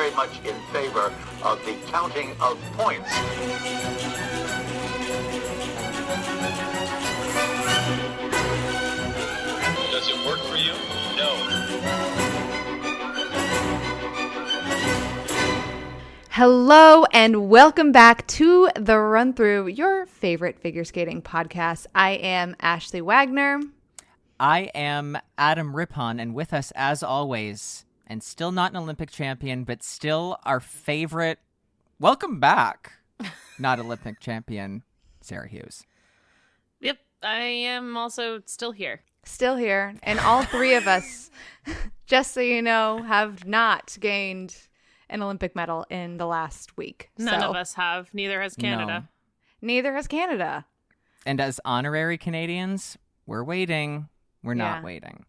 very much in favor of the counting of points. Does it work for you? No. Hello and welcome back to The Run Through, your favorite figure skating podcast. I am Ashley Wagner. I am Adam Rippon, and with us, as always, and still not an Olympic champion, but still our favorite, welcome back, not Olympic champion, Sarah Hughes. Yep, I am also still here. Still here, and all three of us, just so you know, have not gained an Olympic medal in the last week. None of us have. Neither has Canada. Neither has Canada. And as honorary Canadians, we're waiting. We're not waiting.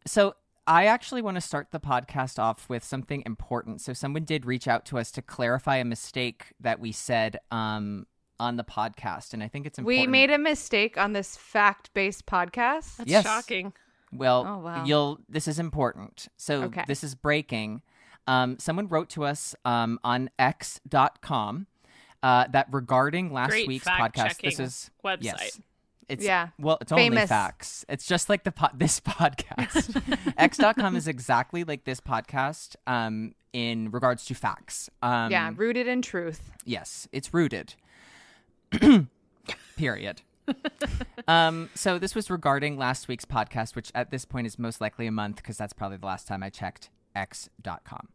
So I actually want to start the podcast off with something important. So someone did reach out to us to clarify a mistake that we said on the podcast, and I think it's important. We made a mistake on this fact-based podcast. That's shocking. Well, this is important. So This is breaking. Someone wrote to us on x.com that regarding last week's podcast. This is website. Yes. It's famous. Only facts. It's just like this podcast. X.com is exactly like this podcast in regards to facts. Rooted in truth. Yes, it's rooted. Period. So this was regarding last week's podcast, which at this point is most likely a month because that's probably the last time I checked X.com.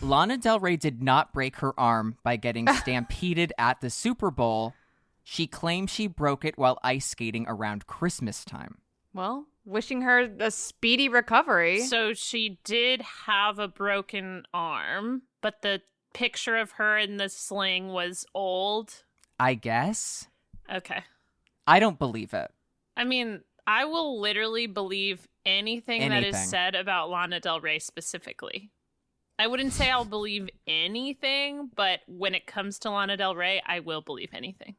Lana Del Rey did not break her arm by getting stampeded at the Super Bowl. She claims she broke it while ice skating around Christmas time. Well, wishing her a speedy recovery. So she did have a broken arm, but the picture of her in the sling was old. I guess. Okay. I don't believe it. I mean, I will literally believe anything that is said about Lana Del Rey specifically. I wouldn't say I'll believe anything, but when it comes to Lana Del Rey, I will believe anything.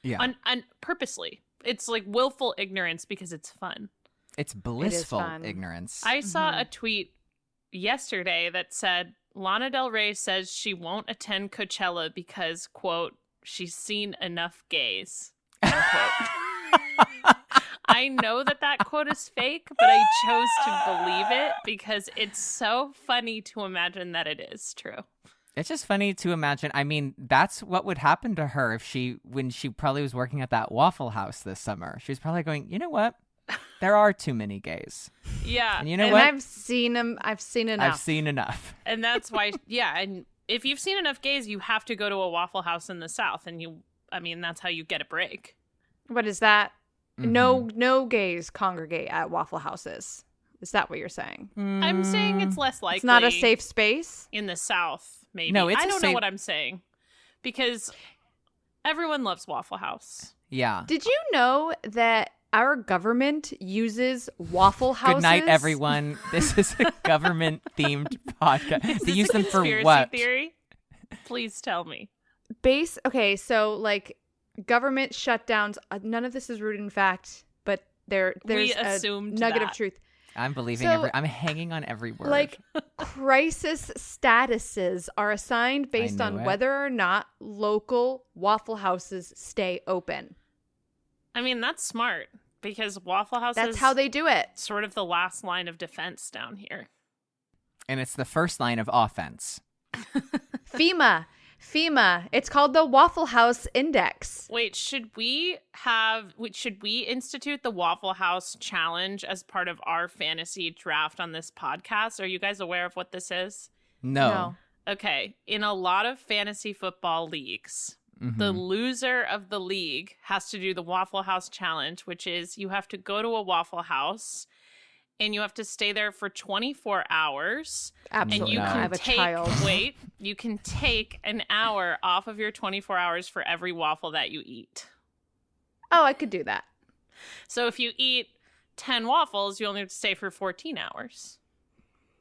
Yeah. And purposely. It's like willful ignorance because it's fun. It's blissful ignorance. I saw a tweet yesterday that said, Lana Del Rey says she won't attend Coachella because, quote, she's seen enough gays, unquote. I know that quote is fake, but I chose to believe it because it's so funny to imagine that it is true. It's just funny to imagine. I mean, that's what would happen to her when she probably was working at that Waffle House this summer. She was probably going, you know what? There are too many gays. Yeah. And you know what? I've seen them. I've seen enough. I've seen enough. And that's why, and if you've seen enough gays, you have to go to a Waffle House in the South. And that's how you get a break. What is that? Mm-hmm. No gays congregate at Waffle Houses. Is that what you're saying? I'm saying it's less likely. It's not a safe space? In the South, maybe. No, I don't know what I'm saying. Because everyone loves Waffle House. Yeah. Did you know that our government uses Waffle Houses? Good night, everyone. This is a government-themed podcast. They use them for conspiracy what? Theory? Please tell me. So like government shutdowns, none of this is rooted in fact, but there's a nugget of truth. I'm believing I'm hanging on every word. Like crisis statuses are assigned based on whether or not local Waffle Houses stay open. I mean, that's smart because Waffle House That's how they do it. Sort of the last line of defense down here. And it's the first line of offense. FEMA. It's called the Waffle House Index. Wait, should we institute the Waffle House Challenge as part of our fantasy draft on this podcast? Are you guys aware of what this is? No. Okay. In a lot of fantasy football leagues, the loser of the league has to do the Waffle House Challenge, which is you have to go to a Waffle House and you have to stay there for 24 hours. Absolutely. And I have a child. You can take an hour off of your 24 hours for every waffle that you eat. Oh, I could do that. So if you eat 10 waffles, you only have to stay for 14 hours.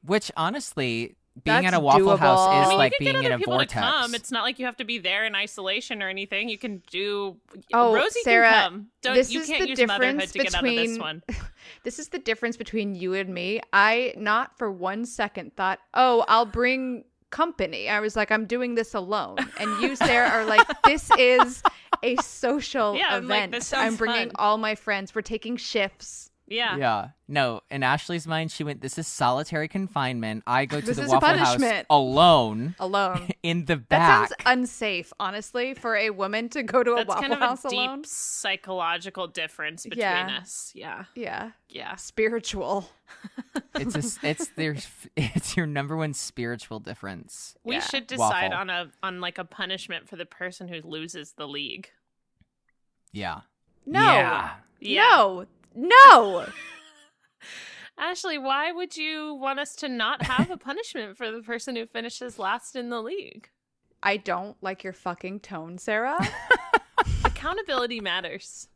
Which honestly, being That's at a Waffle doable. House I is mean, like you can being get in other a people vortex. to come. It's not like you have to be there in isolation or anything. You can do. Oh, Rosie Sarah, can come. this You is can't the use motherhood difference to get out of this between- one. This is the difference between you and me. I not for 1 second thought, oh, I'll bring company. I was like, I'm doing this alone. And you, Sarah, are like, this is a social Yeah, I'm like, event. this sounds I'm bringing fun. all my friends. We're taking shifts. Yeah. Yeah. No, in Ashley's mind, she went, this is solitary confinement. I go to This the is a Waffle House punishment. alone Alone. in the That back. sounds unsafe, honestly, for a woman to go to a That's Waffle kind of House a deep alone. psychological difference between Yeah. us. Yeah. Yeah. Yeah. Spiritual. It's your number one spiritual difference. We Yeah. should decide Waffle. on like a punishment for the person who loses the league. Yeah. No. Yeah. Yeah. No. Ashley, why would you want us to not have a punishment for the person who finishes last in the league? I don't like your fucking tone, Sarah. Accountability matters.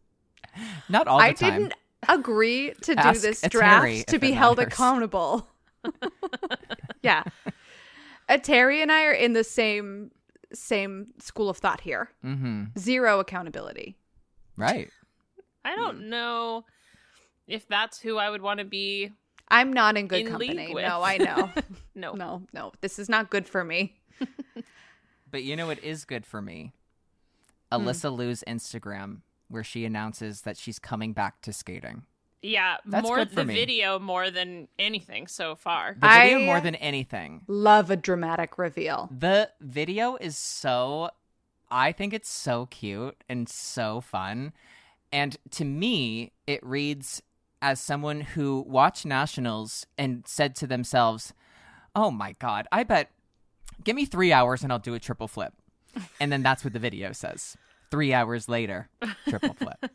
Not all the I time. didn't agree to do Ask this a draft Terry to if be it held matters. accountable. Yeah. Terry and I are in the same school of thought here. Mm-hmm. Zero accountability. Right. I don't know if that's who I would want to be. I'm not in good In league company. with. No, I know. No. No. This is not good for me. But you know what is good for me? Hmm. Alyssa Liu's Instagram, where she announces that she's coming back to skating. Yeah, That's more good for the me. video more than anything so far. The video I- more than anything. Love a dramatic reveal. The video is so, I think it's so cute and so fun. And to me, it reads as someone who watched Nationals and said to themselves, oh my God, I bet, give me 3 hours and I'll do a triple flip. And then that's what the video says. 3 hours later, triple flip.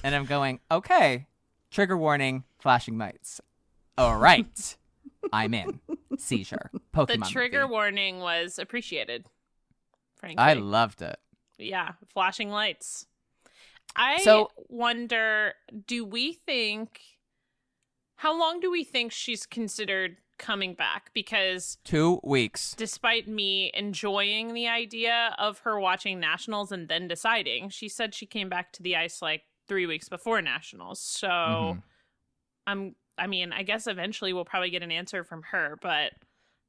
And I'm going, okay, trigger warning, flashing lights. All right, I'm in. Seizure. Pokemon The trigger movie. warning was appreciated. Frankly, I loved it. yeah, flashing lights. I So- wonder, how long do we think she's considered coming back? Because 2 weeks. despite me enjoying the idea of her watching Nationals and then deciding, she said she came back to the ice like 3 weeks before Nationals. So Mhm. I guess eventually we'll probably get an answer from her, but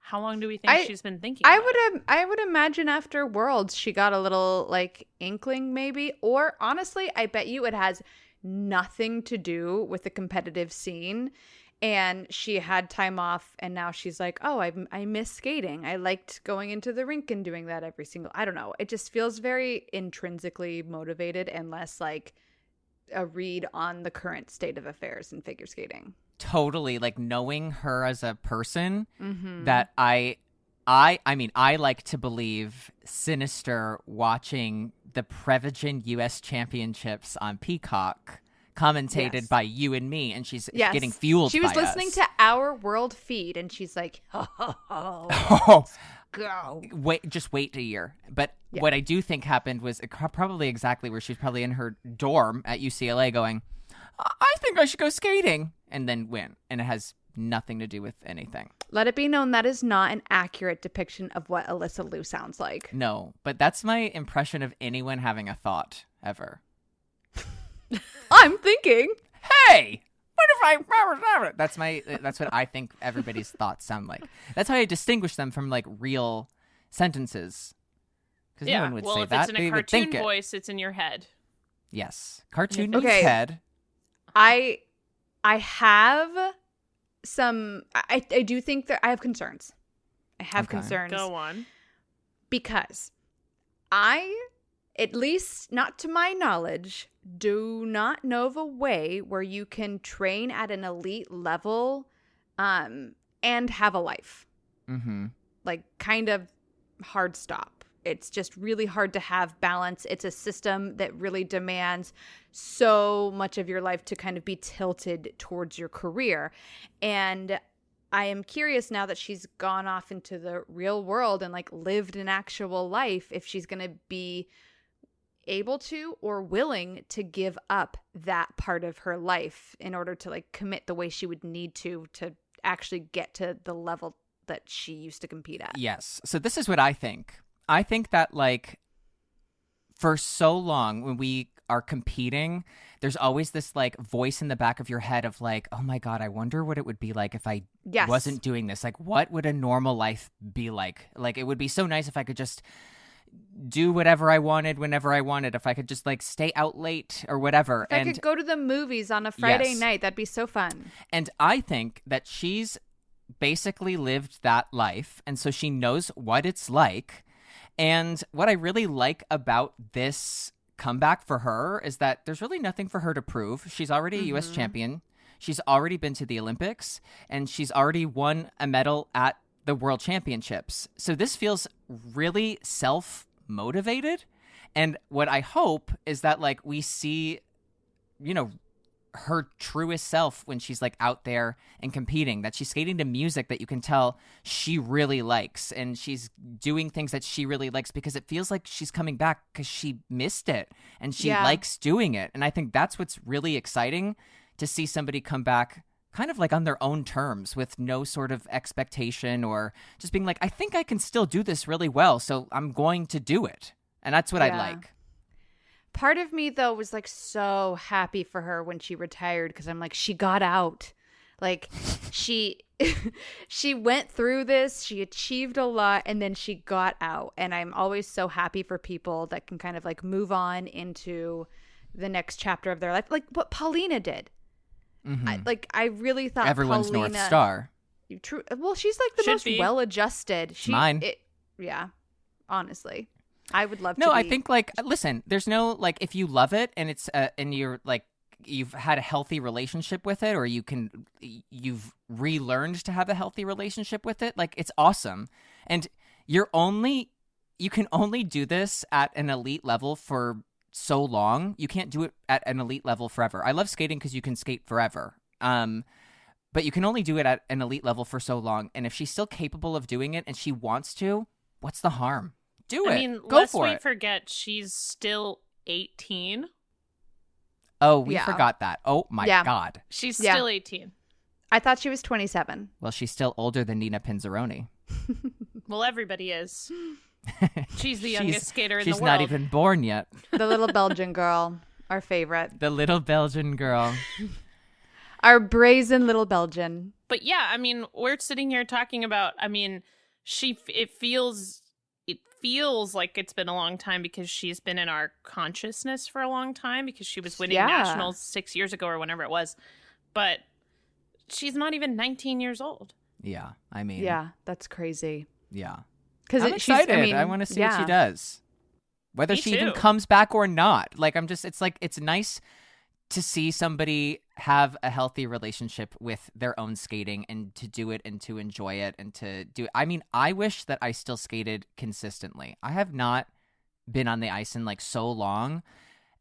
how long do we think she's been thinking I about it? would imagine after Worlds she got a little like inkling maybe, or honestly I bet you it has nothing to do with the competitive scene and she had time off and now she's like, oh, I miss skating. I liked going into the rink and doing that every single, I don't know. It just feels very intrinsically motivated and less like a read on the current state of affairs in figure skating. Totally, like knowing her as a person, Mm-hmm. that I like to believe Sinister watching the Prevagen US Championships on Peacock, commentated Yes. by you and me, and she's Yes. getting fueled. She was by listening us. to our world feed and she's like, oh, Oh, go. wait a year. But Yeah. what I do think happened was probably exactly where she's probably in her dorm at UCLA going, I think I should go skating, and then win. And it has nothing to do with anything. Let it be known that is not an accurate depiction of what Alyssa Liu sounds like. No, but that's my impression of anyone having a thought ever. I'm thinking. Hey, what if I? That's what I think everybody's thoughts sound like. That's how I distinguish them from like real sentences. Because no Yeah, one would well, say if that. it's in They a would cartoon think it. voice, it's in your head. Yes, cartoon Okay. needs head. I have some. I do think that I have concerns. I have Okay. concerns Go on. because I, at least not to my knowledge, do not know of a way where you can train at an elite level, and have a life. Mm-hmm. Like kind of hard stop. It's just really hard to have balance. It's a system that really demands so much of your life to kind of be tilted towards your career. And I am curious now that she's gone off into the real world and like lived an actual life, if she's going to be able to or willing to give up that part of her life in order to like commit the way she would need to actually get to the level that she used to compete at. Yes. So this is what I think. I think that, like, for so long when we are competing, there's always this, like, voice in the back of your head of, like, oh my God, I wonder what it would be like if I Yes. wasn't doing this. Like, what would a normal life be like? Like, it would be so nice if I could just do whatever I wanted whenever I wanted. If I could just, like, stay out late or whatever. If I could go to the movies on a Friday Yes. night, that'd be so fun. And I think that she's basically lived that life, and so she knows what it's like. And what I really like about this comeback for her is that there's really nothing for her to prove. She's already a U.S. champion. She's already been to the Olympics, and she's already won a medal at the World Championships. So this feels really self-motivated. And what I hope is that, like, we see, you know, her truest self when she's, like, out there and competing, that she's skating to music that you can tell she really likes, and she's doing things that she really likes, because it feels like she's coming back because she missed it and she likes doing it. And I think that's what's really exciting, to see somebody come back kind of like on their own terms, with no sort of expectation, or just being like, I think I can still do this really well, so I'm going to do it. And that's what I like. Part of me, though, was, like, so happy for her when she retired, because I'm like, she got out. Like, she went through this, she achieved a lot, and then she got out. And I'm always so happy for people that can kind of, like, move on into the next chapter of their life, like what Paulina did. I really thought Everyone's Paulina, North Star. True. Well, she's, like, the Should most be. well-adjusted. Mine. Yeah, honestly. I would love to. No, I think, like, listen, there's no, like, if you love it and it's and you're, like, you've had a healthy relationship with it, or you've relearned to have a healthy relationship with it, like, it's awesome. And you can only do this at an elite level for so long. You can't do it at an elite level forever. I love skating because you can skate forever. But you can only do it at an elite level for so long. And if she's still capable of doing it and she wants to, what's the harm? Do it. I mean, Go lest for we it. forget, she's still 18. Oh, we Yeah. forgot that. Oh my God. She's Yeah. still 18. I thought she was 27. Well, she's still older than Nina Pinzaroni. Well, everybody is. She's the youngest skater in the world. She's not even born yet. The little Belgian girl, our favorite. The little Belgian girl. Our brazen little Belgian. But yeah, I mean, we're sitting here talking about, I mean, it feels like it's been a long time, because she's been in our consciousness for a long time, because she was winning nationals 6 years ago or whenever it was. But she's not even 19 years old. Yeah, I mean. Yeah, that's crazy. Yeah. Because I'm excited. I want to see what she does. Whether Me she even too. comes back or not. Like, it's nice to see somebody have a healthy relationship with their own skating, and to do it and to enjoy it and to do it. I mean, I wish that I still skated consistently. I have not been on the ice in, like, so long,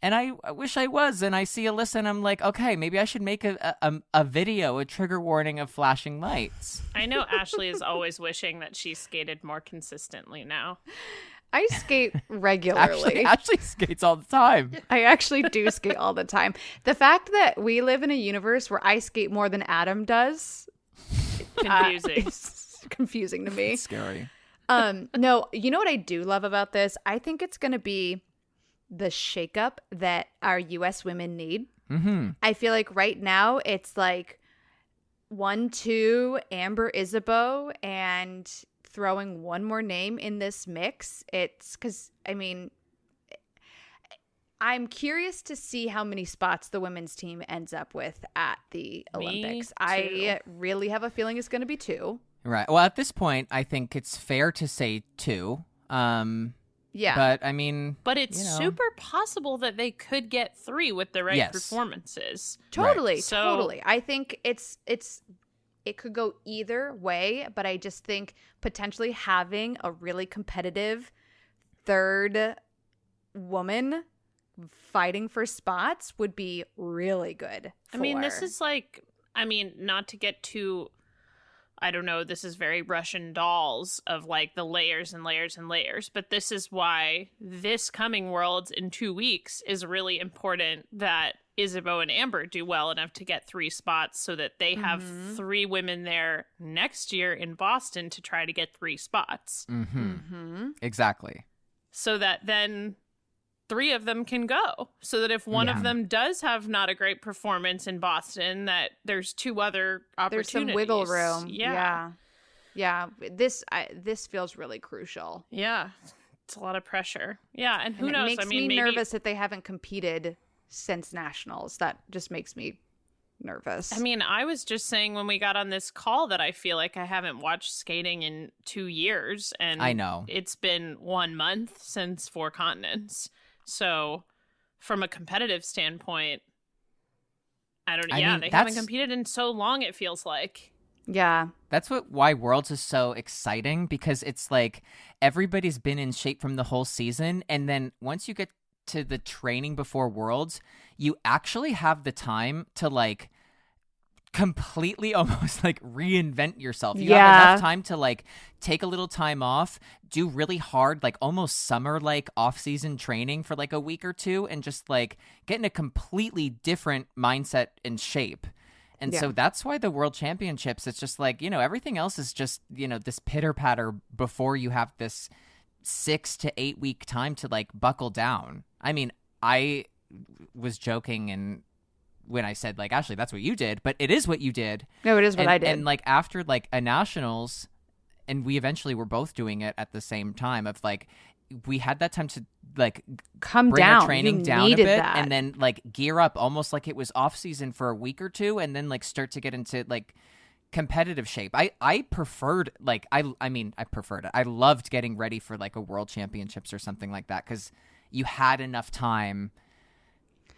and I wish I was. And I see Alyssa and I'm like, okay, maybe I should make a video, a trigger warning of flashing lights. I know Ashley is always wishing that she skated more consistently now. I skate regularly. Ashley skates all the time. I actually do skate all the time. The fact that we live in a universe where I skate more than Adam does Confusing. is confusing to me. It's scary. No, you know what I do love about this? I think it's going to be the shakeup that our U.S. women need. Mm-hmm. I feel like right now it's like 1-2 Amber Isabeau and throwing one more name in this mix. It's because, I mean, I'm curious to see how many spots the women's team ends up with at the Olympics. too. I really have a feeling it's going to be 2. Right. Well, at this point, I think it's fair to say 2. Yeah. But, I mean... But it's you know. super possible that they could get 3 with the right Yes. performances. Totally, Right. So- totally. I think it could go either way, but I just think potentially having a really competitive third woman fighting for spots would be really good. I mean, this is like, not to get too, I don't know, this is very Russian dolls of like the layers and layers and layers, but this is why this coming Worlds in 2 weeks is really important, that Isabeau and Amber do well enough to get 3 spots so that they have 3 women there next year in Boston to try to get 3 spots. Exactly. So that then 3 of them can go. So that if one of them does have not a great performance in Boston, that there's 2 other opportunities. There's some wiggle room. Yeah. This feels really crucial. Yeah. It's a lot of pressure. Yeah, and who knows? It makes me nervous that they haven't competed since nationals. That just makes me nervous. I mean, I was just saying when we got on this call that I feel like I haven't watched skating in 2 years, and I know it's been 1 month since 4 continents. So, from a competitive standpoint, I don't know. Yeah, they haven't competed in so long. It feels like. Yeah. That's why Worlds is so exciting, because it's like everybody's been in shape from the whole season, and then once you get to the training before Worlds, you actually have the time to like completely almost like reinvent yourself. You have enough time to like take a little time off, do really hard like almost summer like off-season training for like a week or 2, and just like get in a completely different mindset and shape. And so that's why the World Championships, it's just like, everything else is just, this pitter-patter before you have this 6 to 8 week time to like buckle down. I mean, I was joking and when I said like, Ashley, that's what you did, but it is what you did. No, it is what I did. And like after like a nationals, and we eventually were both doing it at the same time, of like, we had that time to like bring our training you down a bit that. And then like gear up almost like it was off season for a week or 2, and then like start to get into like competitive shape. I preferred like I preferred it. I loved getting ready for like a World Championships or something like that, because you had enough time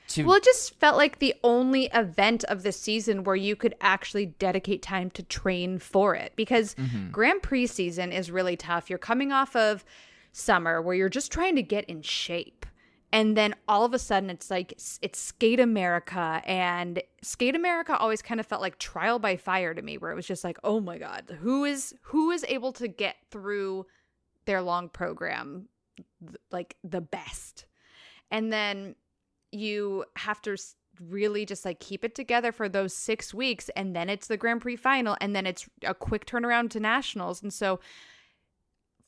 to. Well, it just felt like the only event of the season where you could actually dedicate time to train for it, because Grand Prix season is really tough. You're coming off of summer where you're just trying to get in shape, and then all of a sudden it's like it's Skate America, and Skate America always kind of felt like trial by fire to me, where it was just like, oh my god, who is able to get through their long program like the best. And then you have to really just like keep it together for those 6 weeks, and then it's the Grand Prix final, and then it's a quick turnaround to nationals. And so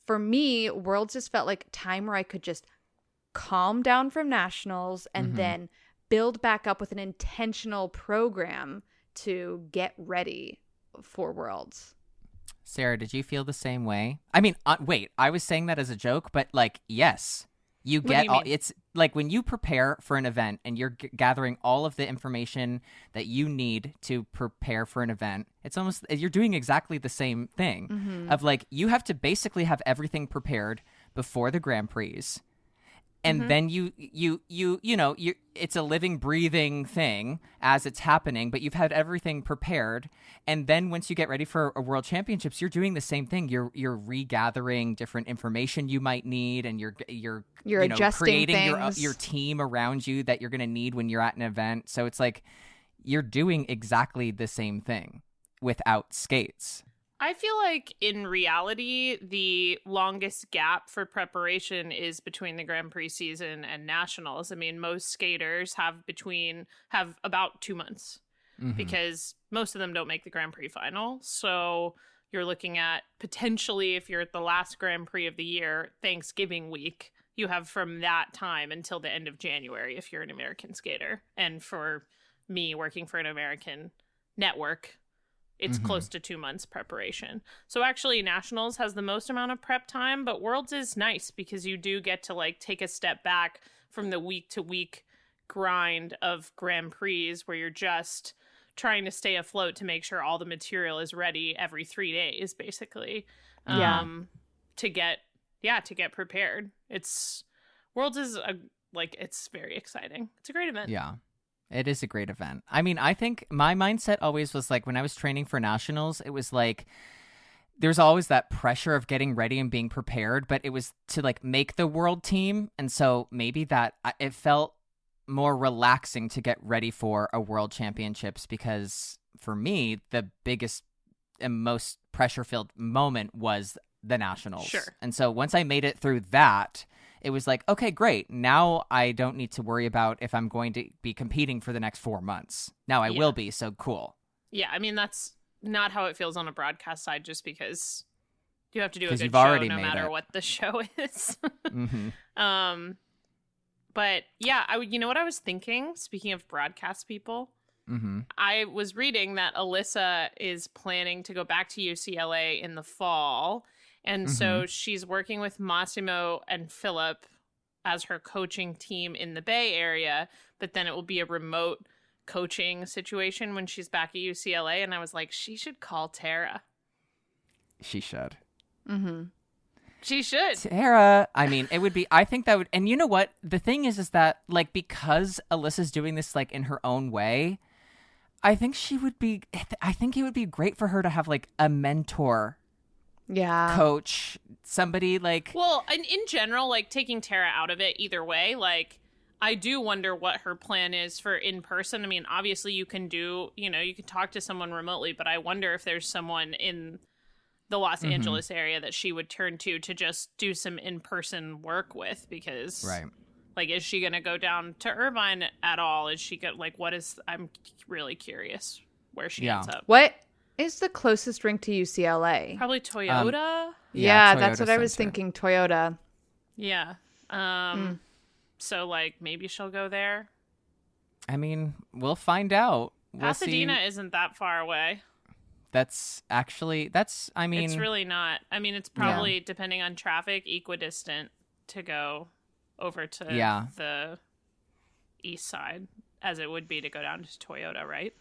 for me, Worlds just felt like time where I could just calm down from nationals and then build back up with an intentional program to get ready for Worlds. Sarah, did you feel the same way? I mean, wait, I was saying that as a joke, but like, yes. You get all, it's like when you prepare for an event and you're gathering all of the information that you need to prepare for an event, it's almost, you're doing exactly the same thing of like, you have to basically have everything prepared before the Grand Prix. And then it's a living, breathing thing as it's happening, but you've had everything prepared. And then once you get ready for a World Championships, you're doing the same thing. You're regathering different information you might need, and you're adjusting creating things. your team around you that you're going to need when you're at an event. So it's like you're doing exactly the same thing without skates. I feel like in reality, the longest gap for preparation is between the Grand Prix season and nationals. I mean, most skaters have about 2 months because most of them don't make the Grand Prix final. So you're looking at potentially, if you're at the last Grand Prix of the year, Thanksgiving week, you have from that time until the end of January if you're an American skater. And for me working for an American network, it's close to 2 months preparation. So actually nationals has the most amount of prep time, but Worlds is nice because you do get to like take a step back from the week to week grind of Grand Prix where you're just trying to stay afloat to make sure all the material is ready every 3 days basically. To get prepared. Worlds is it's very exciting. It's a great event. Yeah. It is a great event. I mean, I think my mindset always was like when I was training for nationals, it was like there's always that pressure of getting ready and being prepared, but it was to like make the world team. And so maybe that it felt more relaxing to get ready for a World Championships, because for me, the biggest and most pressure-filled moment was the nationals. Sure. And so once I made it through that, it was like, okay, great. Now I don't need to worry about if I'm going to be competing for the next 4 months. Now I will be, so cool. Yeah, I mean, that's not how it feels on a broadcast side, just because you have to do a 'Cause good you've show already no made matter it. what the show is. Mm-hmm. But yeah, you know what I was thinking? Speaking of broadcast people, Mm-hmm. I was reading that Alyssa is planning to go back to UCLA in the fall. And so she's working with Massimo and Philip as her coaching team in the Bay Area, but then it will be a remote coaching situation when she's back at UCLA. And I was like, she should call Tara. She should. Mm-hmm. She should. Tara, I mean, it would be, I think that would, and you know what? The thing is that, like, because Alyssa's doing this, like, in her own way, I think it would be great for her to have, like, a mentor coach, somebody like... Well, and in general, like, taking Tara out of it either way, like, I do wonder what her plan is for in person. I mean, obviously you can talk to someone remotely, but I wonder if there's someone in the Los Angeles area that she would turn to just do some in-person work with, because like, is she going to go down to Irvine at all? Is she I'm really curious where she ends up. What is the closest rink to UCLA? Probably Toyota. Yeah, Toyota that's what I was Center. thinking. Toyota. Yeah. So, like, maybe she'll go there. I mean, we'll find out. We'll Pasadena see. isn't that far away. It's really not. I mean, it's probably, depending on traffic, equidistant to go over to the east side as it would be to go down to Toyota, right?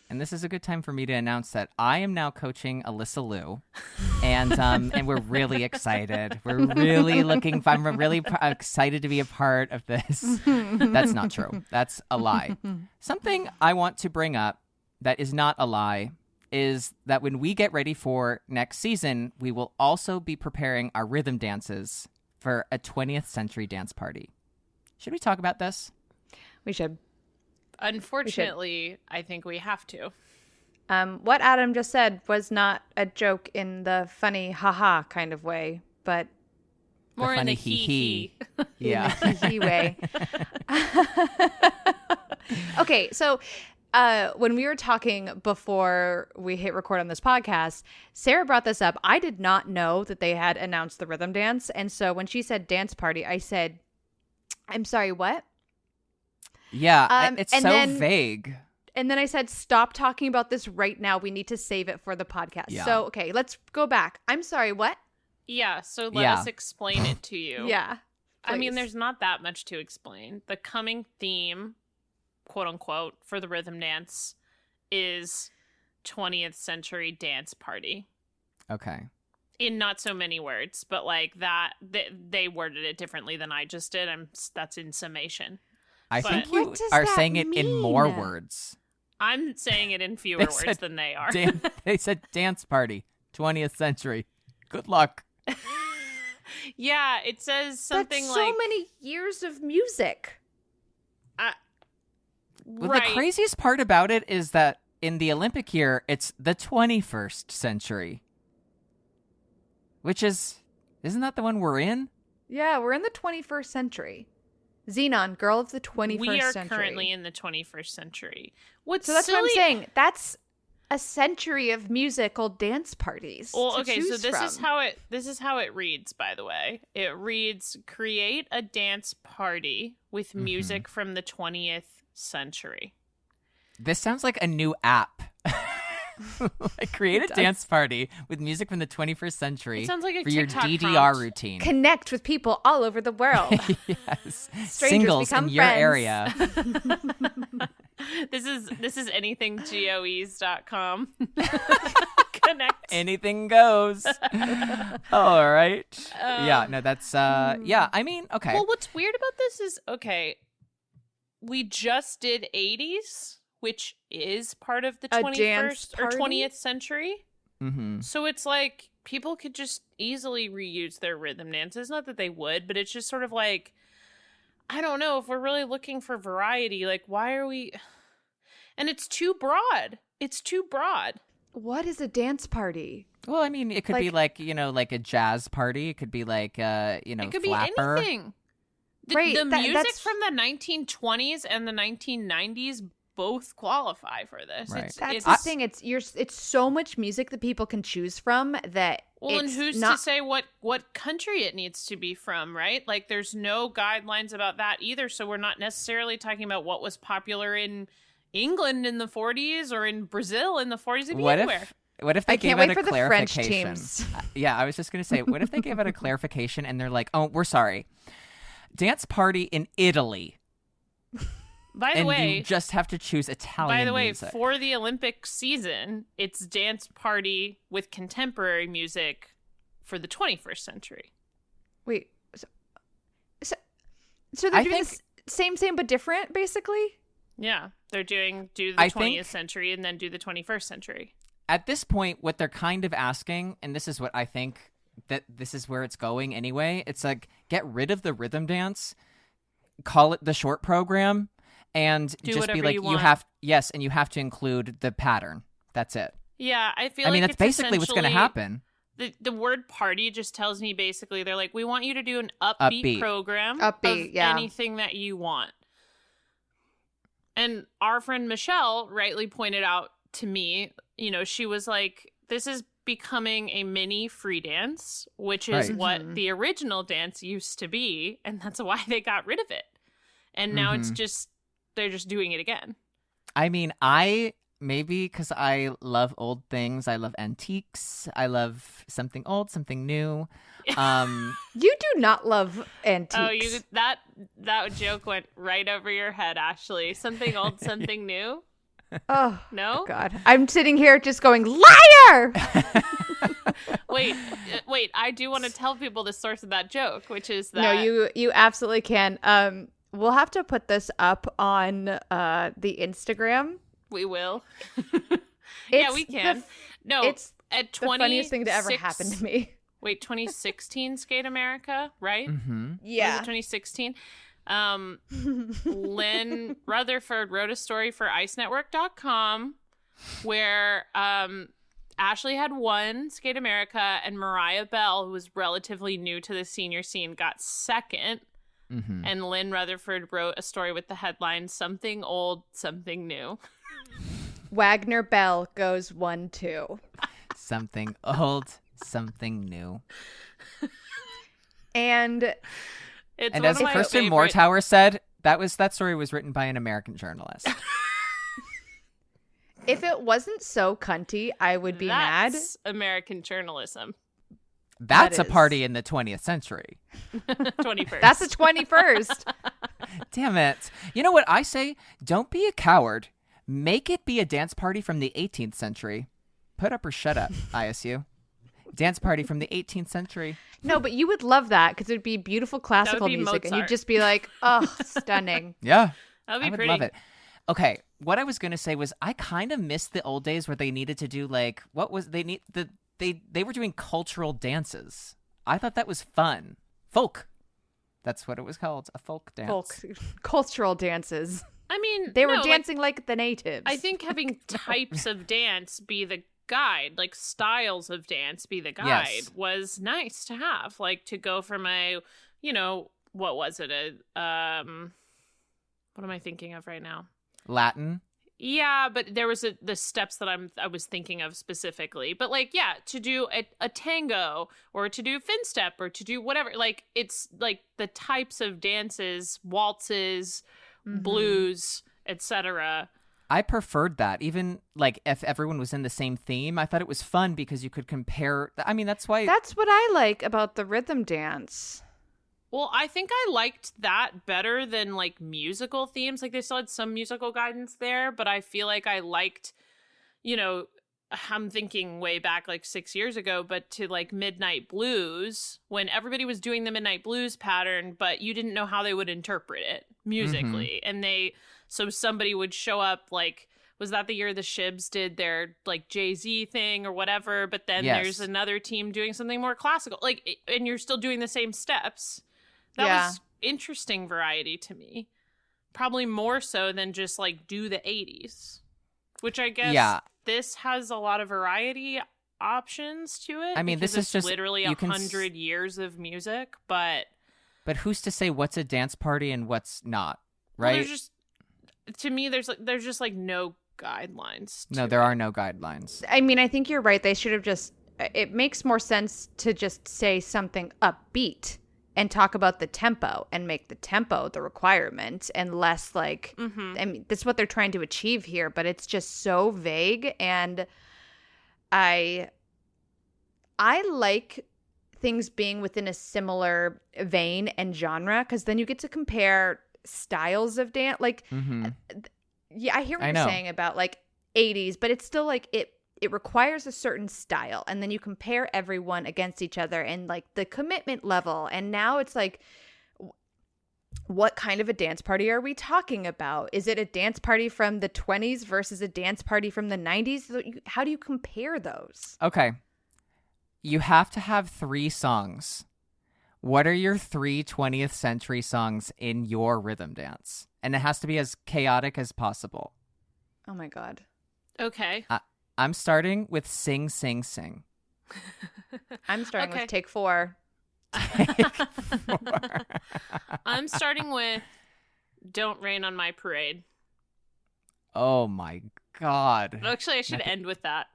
And this is a good time for me to announce that I am now coaching Alyssa Liu, and we're really excited. We're really I'm really excited to be a part of this. That's not true. That's a lie. Something I want to bring up that is not a lie is that when we get ready for next season, we will also be preparing our rhythm dances for a 20th century dance party. Should we talk about this? We should. Unfortunately, I think we have to. What Adam just said was not a joke in the funny haha kind of way, but more in funny the hee. Yeah. in the hee way. Okay, so when we were talking before we hit record on this podcast, Sarah brought this up. I did not know that they had announced the rhythm dance. And so when she said dance party, I said, I'm sorry, what? Yeah, it's so vague. And then I said, stop talking about this right now. We need to save it for the podcast. Yeah. So, okay, let's go back. I'm sorry, what? Yeah, so let us explain it to you. Yeah. I mean, please. there's not that much to explain. The coming theme, quote unquote, for the rhythm dance is 20th century dance party. Okay. In not so many words, but like that, they worded it differently than I just did. That's in summation. I But- think you What does are that saying it in more mean? words. I'm saying it in fewer They words said than they are. They said dance party, 20th century. Good luck. Yeah, it says something That's so like many years of music. Well, right. the craziest part about it is that in the Olympic year, it's the 21st century. Which isn't that the one we're in? Yeah, we're in the 21st century. Xenon, girl of the 21st We are century. currently in the 21st century. What's So that's silly- what I'm saying. That's a century of musical dance parties. Well, to okay, so choose this is from. how it reads, by the way. It reads, create a dance party with music from the 20th century. This sounds like a new app. Like, create a dance party with music from the 21st century It sounds like a for your TikTok DDR prompt. routine. Connect with people all over the world. Yes. Strangers Singles become in your friends. area. This is anythinggoes.com. Connect. Anything goes. All right. Yeah, no, that's yeah, I mean, okay. Well, what's weird about this is, okay, we just did 80s, which is part of the A 21st dance or party? 20th century. Mm-hmm. So it's like people could just easily reuse their rhythm dances. Not that they would, but it's just sort of like, I don't know, if we're really looking for variety, like, why are we... And it's too broad. It's too broad. What is a dance party? Well, I mean, it could be like, you know, like a jazz party. It could be like, you know, It could flapper. be anything. Right, The music that's- from the 1920s and the 1990s both qualify for this. Right. That's the thing. It's so much music that people can choose from that. Well, and it's who's not, to say what country it needs to be from, right? Like, there's no guidelines about that either. So we're not necessarily talking about what was popular in England in the 40s or in Brazil in the 40s. It'd be anywhere. What if they I gave can't it wait a for the French clarification? teams. Yeah, I was just going to say, what if they gave it a clarification and they're like, oh, we're sorry. Dance party in Italy. By the And way, you just have to choose Italian music. for the Olympic season, it's dance party with contemporary music for the 21st century. wait. So they're I doing think- the same but different, basically. Yeah, they're do the I 20th think- century and then do the 21st century. At this point, what they're kind of asking, and this is what I think that this is where it's going anyway, it's like, get rid of the rhythm dance, call it the short program, and Do just be whatever like, you you want. have, yes, and you have to include the pattern. That's it. Yeah, I feel I mean, like that's it's basically what's going to essentially- happen. The word party just tells me basically they're like, we want you to do an upbeat program Upbeat, of yeah. anything that you want. And our friend Michelle rightly pointed out to me, she was like, this is becoming a mini free dance, which is Right. what the original dance used to be. And that's why they got rid of it. And now it's just, they're just doing it again. I mean, maybe because I love old things. I love antiques. I love something old, something new. You do not love antiques. Oh, that joke went right over your head, Ashley. Something old, something new. Oh No? God, I'm sitting here just going liar. Wait. I do want to tell people the source of that joke, which is that No, you absolutely can. We'll have to put this up on the Instagram. we will. Yeah, It's we can. the- it's at the funniest thing to ever happen to me. Wait, 2016 Skate America, right? Mm-hmm. Was it 2016? Lynn Rutherford wrote a story for IceNetwork.com where Ashley had won Skate America and Mariah Bell, who was relatively new to the senior scene, got second. Mm-hmm. And Lynn Rutherford wrote a story with the headline, Something Old, Something New. Wagner Bell goes 1-2. Something old, something new. And It's And one as of my Kirsten favorite- Moortower said, that story was written by an American journalist. if it wasn't so cunty, I would be mad. That's American journalism. That's That a is. party in the 20th century. 21st. That's the 21st. Damn it. You know what I say? Don't be a coward. Make it be a dance party from the 18th century. Put up or shut up, ISU. Dance party from the 18th century. No, but you would love that because it'd be beautiful classical be music, and you'd Mozart. just be like, "Oh, stunning." Yeah. That'd be I would pretty. love it. Okay, what I was going to say was I kind of missed the old days where they needed to do like they were doing cultural dances. I thought that was fun. Folk. That's what it was called, a folk dance. Folk cultural dances. I mean, They were no, like, dancing like the natives. I think having types of dance be the guide, like styles of dance be the guide, Yes. was nice to have. Like to go from what was it? What am I thinking of right now? Latin. Yeah, but there was the steps that I was thinking of specifically. But like, yeah, to do a tango or to do fin step or to do whatever, like it's like the types of dances, waltzes, blues, etc. I preferred that. Even like if everyone was in the same theme, I thought it was fun because you could compare. I mean, that's why. That's what I like about the rhythm dance. Well, I think I liked that better than like musical themes. Like they still had some musical guidance there, but I feel like I liked, I'm thinking way back like 6 years ago, but to like Midnight Blues when everybody was doing the Midnight Blues pattern, but you didn't know how they would interpret it musically. And so somebody would show up like, was that the year the Shibs did their like Jay-Z thing or whatever? But then Yes. there's another team doing something more classical, like, and you're still doing the same steps. That Yeah. was interesting variety to me. Probably more so than just like do the 80s, which I guess Yeah. this has a lot of variety options to it. I mean, because this is it's just- literally you can 100 years of music, but But who's to say what's a dance party and what's not, Well, right? to me, there's just like no guidelines. No, to there it. are no guidelines. I mean, I think you're right. They should have just, it makes more sense to just say something upbeat and talk about the tempo and make the tempo the requirement and less like, I mean, that's what they're trying to achieve here, but it's just so vague. And I like things being within a similar vein and genre, because then you get to compare styles of dance. Like, yeah, I hear what I you're know. saying about like 80s, but it's still like it requires a certain style, and then you compare everyone against each other and like the commitment level. And now it's like, what kind of a dance party are we talking about? Is it a dance party from the 20s versus a dance party from the 90s? How do you compare those? Okay. You have to have 3 songs. What are your 3 20th century songs in your rhythm dance? And it has to be as chaotic as possible. Oh my God. Okay. I'm starting with Sing, Sing, Sing. I'm starting Okay. with Take 4. I'm starting with Don't Rain on My Parade. Oh my God. Actually, I should end with that.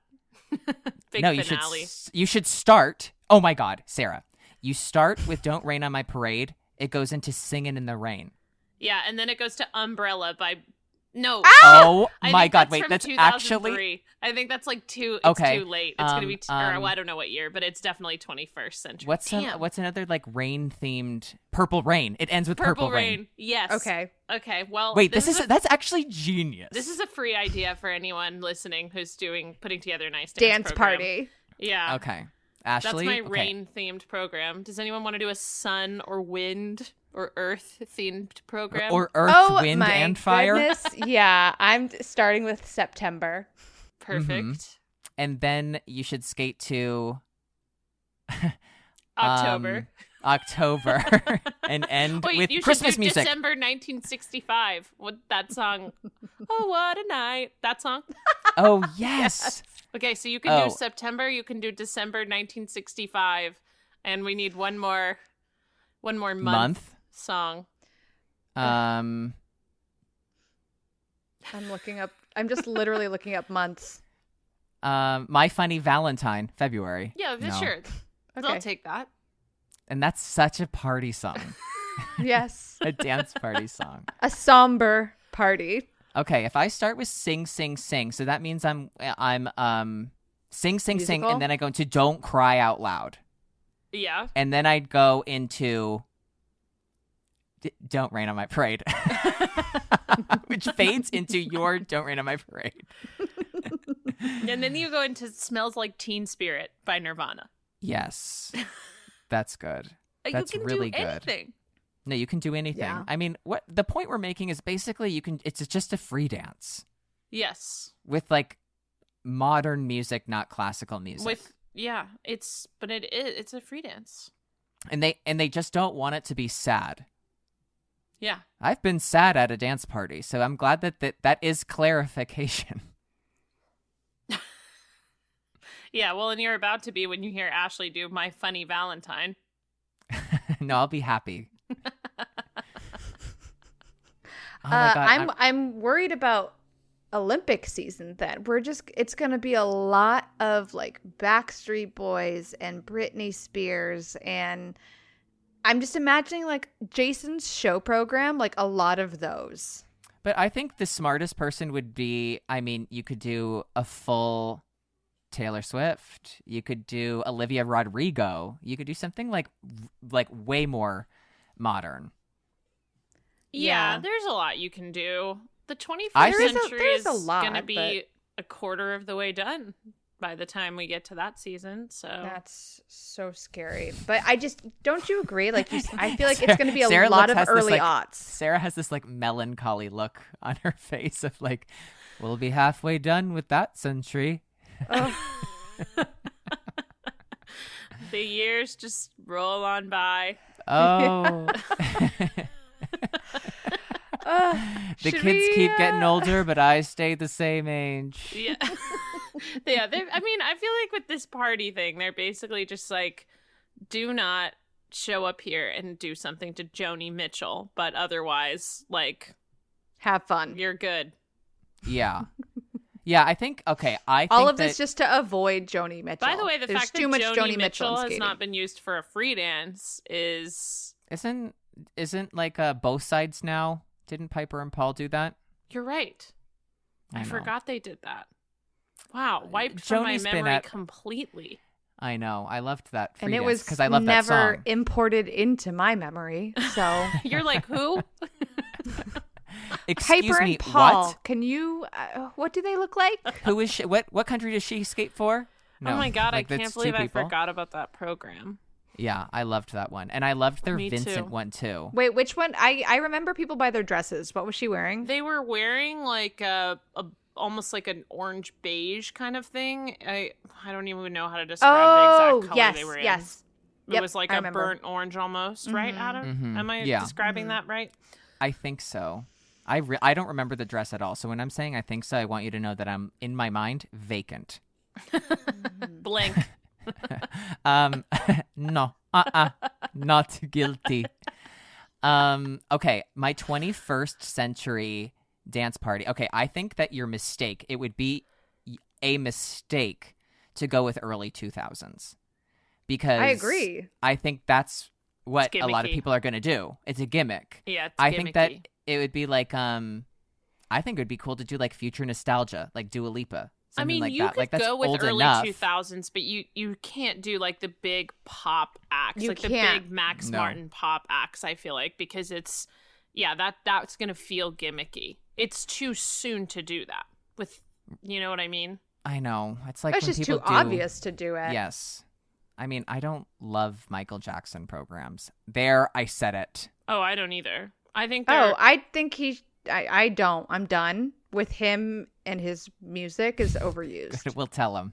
Big No, finale. you should start. Oh my God, Sarah. You start with Don't Rain on My Parade. It goes into Singin' in the Rain. Yeah, and then it goes to Umbrella by... No. Oh I my think God, that's wait, from that's 2003. actually... I think that's like too Okay, late. It's going to be... or um, I don't know what year, but it's definitely 21st century. What's Damn. what's another like rain-themed... Purple Rain. It ends with Purple, Rain. Yes. Okay. Okay, well... Wait, that's actually genius. This is a free idea for anyone listening who's putting together a nice Dance program. party. Yeah. Okay. Ashley? That's my Okay. rain-themed program. Does anyone want to do a sun or wind or earth-themed program? Or Earth, Oh Wind, my and Fire. goodness. Yeah, I'm starting with September. Perfect. And then you should skate to... October. October. And end Wait, with you Christmas should do music. December 1965. What that song? Oh, what a night. That song? Oh, yes. Okay, so you can Oh. do September, you can do December 1965, and we need one more month song. I'm just literally looking up months. My Funny Valentine, February. Yeah, No. sure. Okay. I'll take that. And that's such a party song. Yes. A dance party song. A somber party. Okay, if I start with Sing, Sing, Sing, so that means I'm Sing, Sing, Sing, Musical? and then I go into Don't Cry Out Loud. Yeah. And then I'd go into Don't Rain on My Parade. Which fades into your Don't Rain on My Parade. And then you go into Smells Like Teen Spirit by Nirvana. Yes. That's good. That's you can really do good. anything. No, you can do anything. Yeah. I mean, what the point we're making is basically it's just a free dance Yes. with like modern music, not classical music. It's a free dance. And they just don't want it to be sad. Yeah. I've been sad at a dance party, so I'm glad that is clarification. Yeah, well, and you're about to be when you hear Ashley do My Funny Valentine. No, I'll be happy. Oh my God, I'm worried about Olympic season then. It's going to be a lot of like Backstreet Boys and Britney Spears, and I'm just imagining like Jason's show program, like a lot of those. But I think the smartest person would be, I mean, you could do a full Taylor Swift. You could do Olivia Rodrigo. You could do something like way more modern. Yeah, Yeah. there's a lot you can do. The 21st I think- century There's is a lot, going to be but- a quarter of the way done by the time we get to that season. So That's so scary. But don't you agree? Like, I feel like it's going to be a Sarah lot has of this, early like, aughts. Sarah has this like melancholy look on her face of like, we'll be halfway done with that century. Oh, the years just roll on by. Oh. The should kids we, keep getting older, but I stay the same age. Yeah. Yeah. I mean, I feel like with this party thing, they're basically just like, do not show up here and do something to Joni Mitchell, but otherwise, like, Have fun. you're good. Yeah. Yeah, I think, okay, I think All of that, this just to avoid Joni Mitchell. By the way, the There's fact that too much Joni Mitchell in has skating. not been used for a free dance is... Isn't like both sides now? Didn't Piper and Paul do that? You're right. I know. forgot they did that. Wow, wiped from my Joni's been memory at- completely. I know. I loved that free And it dance was because I love that never song. imported into my memory. So You're like, who? Excuse Piper me, and Paul, what? can you? What do they look like? Who is she? What country does she skate for? No, Oh my god, like, I that's can't two believe I people. forgot about that program. Yeah, I loved that one, and I loved their Me Vincent too. one too. Wait, which one? I remember people by their dresses. What was she wearing? They were wearing like a almost like an orange beige kind of thing. I don't even know how to describe the exact color yes, they were in. yes. It Yep, was like I a remember. burnt orange almost, right, Adam? Mhm. Am I Yeah. describing that right? I think so. I don't remember the dress at all. So when I'm saying I think so, I want you to know that I'm in my mind vacant. Blank. No, not guilty. Okay, my 21st century dance party. Okay, I think that your mistake, it would be a mistake to go with early 2000s. Because I agree. I think that's what It's a lot of gimmicky. people are going to do. It's a gimmick. Yeah, it's I think that gimmicky. it would be like I think it would be cool to do like future nostalgia, like Dua Lipa. I Something mean, like you that. could Like that's go with old early enough. 2000s, but you can't do like the big pop acts, You like the can't. big Max No. Martin pop acts. I feel like because it's that's gonna feel gimmicky. It's too soon to do that. With you know what I mean? I know. It's like It's when just people too do, obvious to do it. Yes. I mean, I don't love Michael Jackson programs. There, I said it. Oh, I don't either. I think Oh, I think I don't. I'm done with him and his music is overused. We'll tell him.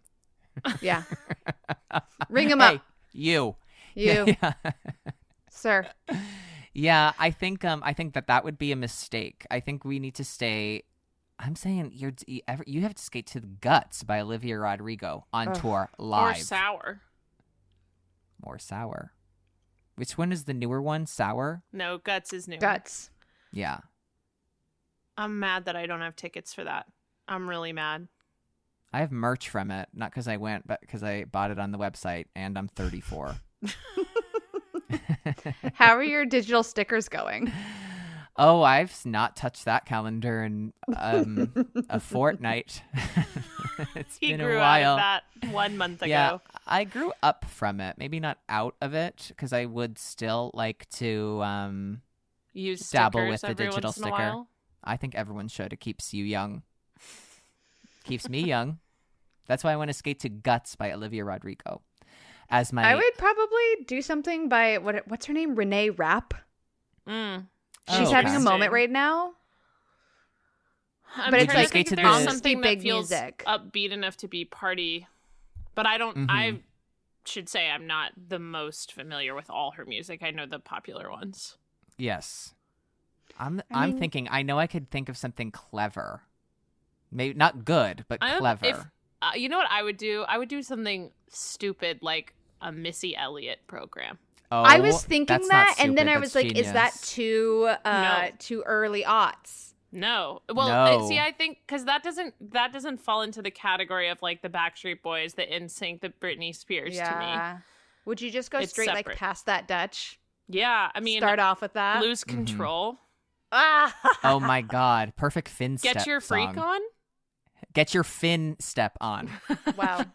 Yeah. Ring him Hey, up, you. you, Yeah. sir. Yeah, I think that would be a mistake. I think we need to stay. I'm saying you have to skate to the Guts by Olivia Rodrigo on Ugh. tour or live. sour. More sour. Which one is the newer one? Sour? No, Guts is new. Guts. Yeah. I'm mad that I don't have tickets for that. I'm really mad. I have merch from it, not because I went, but because I bought it on the website, and I'm 34. How are your digital stickers going? Oh, I've not touched that calendar in a fortnight. It's He been grew a while. out of that 1 month ago. Yeah, I grew up from it. Maybe not out of it, because I would still like to Use dabble stickers with the every digital once in a sticker. while. I think everyone should. It keeps you young. Keeps me young. That's why I want to skate to Guts by Olivia Rodrigo. As my I would probably do something by what's her name? Renee Rapp. Mm. She's Oh, having a okay. moment right now. I'm But it's trying to like think if to there's the- something big that feels music. upbeat enough to be party. But I don't. Mhm. I should say I'm not the most familiar with all her music. I know the popular ones. Yes. I'm mean- thinking, I know I could think of something clever. Maybe not good, but I don't- clever. if- you know what I would do? I would do something stupid like a Missy Elliott program. Oh, I was thinking that's not that, and then stupid, I was that's like, "Is that genius. too early aughts?" No. Well, No. see, I think because that doesn't fall into the category of like the Backstreet Boys, the NSYNC, the Britney Spears to me. Would you just go It's straight like separate. past that Dutch? Yeah, I mean, Start off with that. lose control. Ah! Oh my god, perfect fin step Get your freak song. on. Get your fin step on. Wow.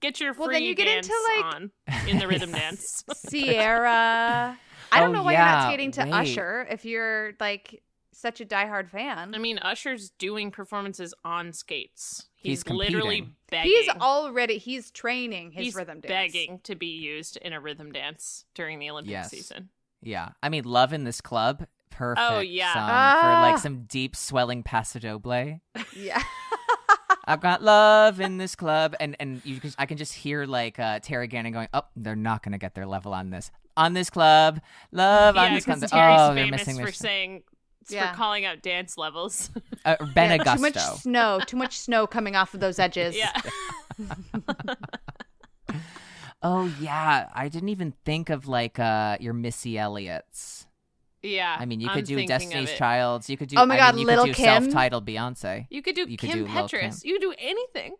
Get your free Well, then you get dance into, like- on in the rhythm dance. Sierra. I don't Oh, know why you're not yeah, skating to wait. Usher if you're like such a diehard fan. I mean, Usher's doing performances on skates. He's He's literally competing. begging. He's training his He's rhythm dance. begging to be used in a rhythm dance during the Olympic Yes. season. Yeah. I mean, Love in This Club, perfect Oh, yeah. song for Ah. like some deep swelling paso doble. Yeah. I've got love in this club, and I can just hear like Terry Gannon going, "Oh, they're not going to get their level on this club, love on Yeah, this club." because Oh, Terry's they're famous missing for this. saying, Yeah. for calling out dance levels. Ben Yeah, too much Augusto. snow coming off of those edges. yeah. Oh yeah, I didn't even think of like your Missy Elliott's. Yeah. I mean, you I'm could do thinking Destiny's of it. Child's. You could do. Oh my I God, mean, you Lil' could do Kim? self-titled Beyonce. You could do You could Kim do Lil' Petras. Kim. You could do anything.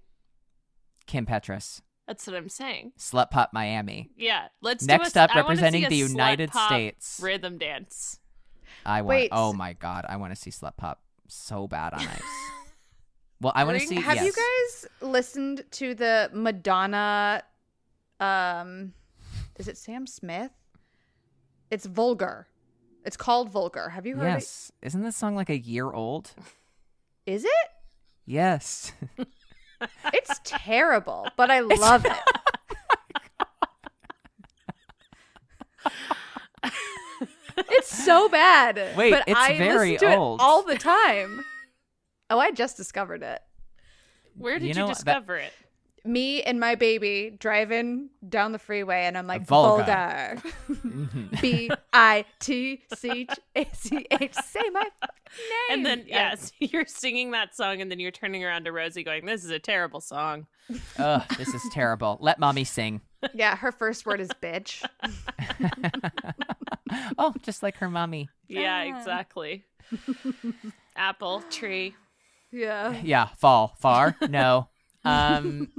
Kim Petras, That's what I'm saying. Slut Pop Miami. Yeah. Let's Next do a, up, I wanna representing see a the slut United pop States. rhythm dance. I want. Wait. Oh my God, I want to see Slut Pop so bad on ice. Well, I want to see. Have yes. you guys listened to the Madonna? Is it Sam Smith? It's Vulgar. It's called Vulgar. Have you heard Yes. Isn't this song like a year old? it? Is it? Yes. It's terrible, but I love it. It's so bad. Wait, but it's I very listen to old. it all the time. Oh, I just discovered it. Where did You you, know, discover it? Me and my baby driving down the freeway, and I'm like, Vulgar. Vulgar. B-I-T-C-H-A-C-H. Say my name. And then, yes, you're singing that song, and then you're turning around to Rosie going, this is a terrible song. Ugh, this is terrible. Let mommy sing. Yeah, her first word is bitch. Oh, just like her mommy. Yeah, exactly. Apple tree. Yeah. Yeah, fall, far, no. I'm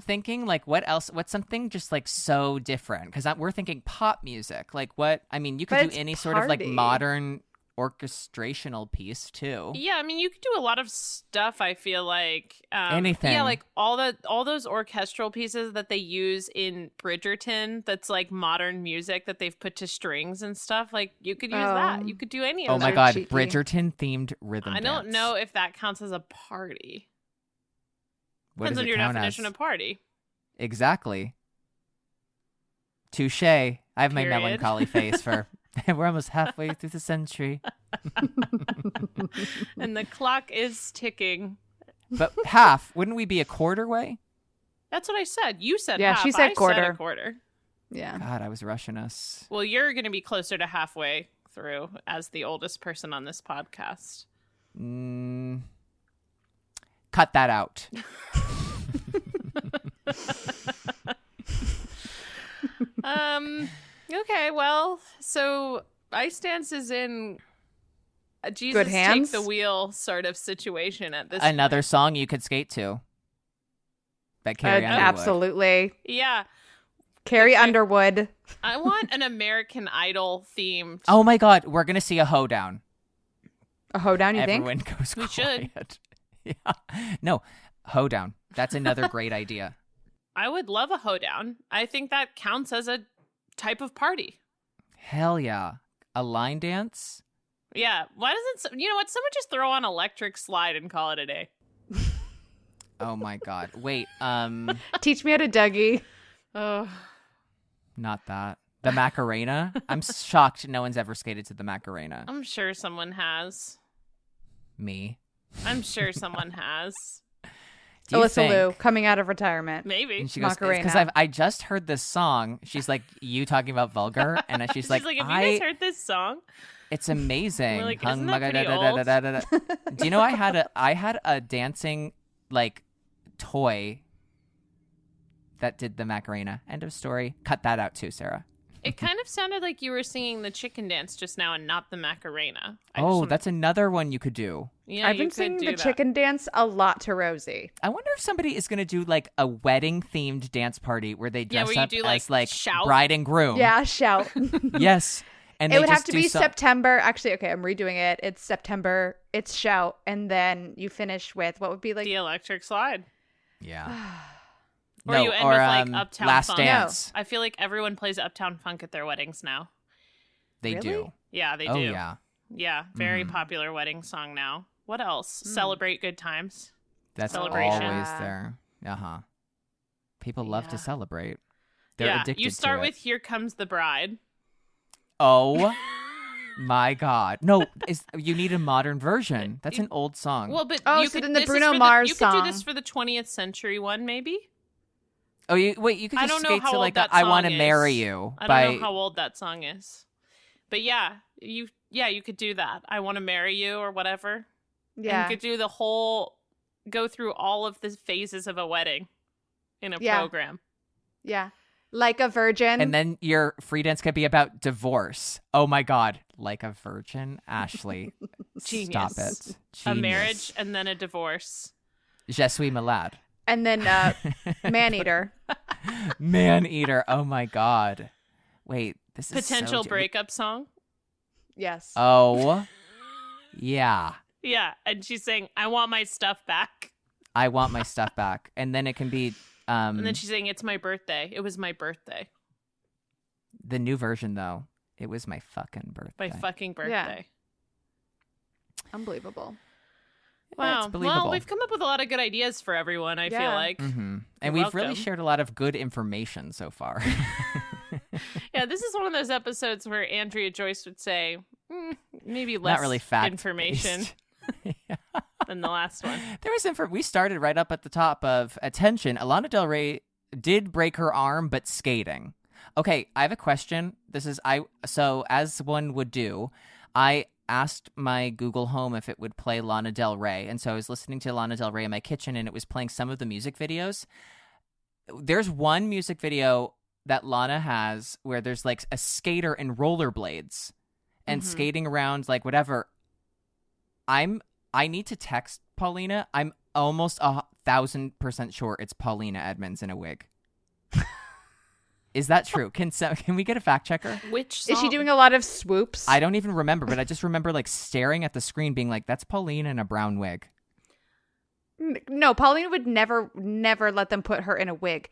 thinking like what else? What's something just like so different? Because we're thinking pop music. Like what? I mean, you But could do it's any sort of like party. modern orchestrational piece too. Yeah, I mean, you could do a lot of stuff. I feel like Anything. Yeah, like all those orchestral pieces that they use in Bridgerton. That's like modern music that they've put to strings and stuff. Like you could use that. You could do any of Oh that. my are God, cheeky. Bridgerton themed rhythm I don't dance. know if that counts as a party. What Depends does on it your count definition as? of party. Exactly. Touche. I have my Period. melancholy face for. We're almost halfway through the century. And the clock is ticking. But half, wouldn't we be a quarter way? That's what I said. You said Yeah, half. she said I quarter. said a quarter. Yeah. God, I was rushing us. Well, you're going to be closer to halfway through as the oldest person on this podcast. Cut that out. Okay, well, so Ice Dance is in a Jesus Good take hands? the wheel sort of situation at this Another point. song you could skate to. By Carrie Underwood. Absolutely. Yeah, Carrie Underwood. I want an American Idol themed. Oh my God, we're gonna see a hoedown. A hoedown, you Everyone think? goes We should. quiet. Yeah. No, hoedown. That's another great idea. I would love a hoedown. I think that counts as a type of party. Hell yeah. A line dance? Yeah, why doesn't you know what? Someone just throw on Electric Slide and call it a day. Oh my God. Wait, Teach me how to Dougie. Oh, not that. The Macarena? I'm shocked no one's ever skated to the Macarena. I'm sure someone has. Me. I'm sure someone has. Do you Alyssa think? Liu coming out of retirement. Maybe. And she goes, Macarena. because I just heard this song. She's like, you talking about vulgar? And she's like, have you guys heard this song? It's amazing. We're like, Hung isn't that maga pretty da da da da da da. Do you know I had a dancing like toy that did the Macarena. End of story. Cut that out too, Sarah. It kind of sounded like you were singing the chicken dance just now and not the Macarena. Oh, that's another one you could do. Yeah, I've you been could singing do the that. chicken dance a lot to Rosie. I wonder if somebody is going to do like a wedding themed dance party where they dress where you up do, as like, like shout. bride and groom. Yeah, shout. Yes. And It they would have just to do be some- September. Actually, okay, I'm redoing it. It's September. It's shout, and then you finish with what would be like The Electric Slide. Yeah. Or No, you end or, with like Uptown Last Funk. Dance. I feel like everyone plays Uptown Funk at their weddings now. They Really? do. Yeah, they Oh do. yeah. Yeah, very Mhm. popular wedding song now. What else? Celebrate good times. That's Celebration. always there. Uh-huh. People love to Yeah. celebrate. They're yeah, addicted you start to it. with Here Comes the Bride. Oh my God. No, you need a modern version. That's an old song. Well, but Oh, you so could then the this is Bruno for Mars you could do song. this for the 20th century one, maybe. oh, you could I just don't know skate how to old like that I Want to song Marry is. You I by don't know how old that song is. But yeah, you could do that. I Want to Marry You or whatever. yeah, And you could do the whole go through all of the phases of a wedding in a Yeah. program. yeah. Like a virgin. And then your free dance could be about divorce. Oh my God. Like a virgin? Ashley. Stop Genius. it. A Genius. marriage and then a divorce. Je suis malade. And then man-eater. Man-eater. Oh my God. Wait, this is Potential so breakup song. Yes. Oh, yeah. Yeah, and she's saying, "I want my stuff back." I want my stuff back. And then it can be And then she's saying, "It's my birthday. It was my birthday. the new version, though. It was my fucking birthday. My fucking birthday." Unbelievable. Wow. That's believable. Well, we've come up with a lot of good ideas for everyone, I feel Yeah. like. Mm-hmm. You're And we've really welcome. shared a lot of good information so far. Yeah, this is one of those episodes where Andrea Joyce would say, maybe less Not really fact information than the last one. There was we started right up at the top of attention. Lana Del Rey did break her arm, but skating. Okay, I have a question. So as one would do, I asked my Google Home if it would play Lana Del Rey, and so I was listening to Lana Del Rey in my kitchen, and it was playing some of the music videos. There's one music video that Lana has where there's like a skater in rollerblades and skating around like whatever. I need to text Paulina. I'm almost 1,000% sure it's Paulina Edmonds in a wig. Is that true? Can we get a fact checker? Which song? Is she doing a lot of swoops? I don't even remember, but I just remember like staring at the screen being like, that's Paulina in a brown wig. No, Paulina would never let them put her in a wig.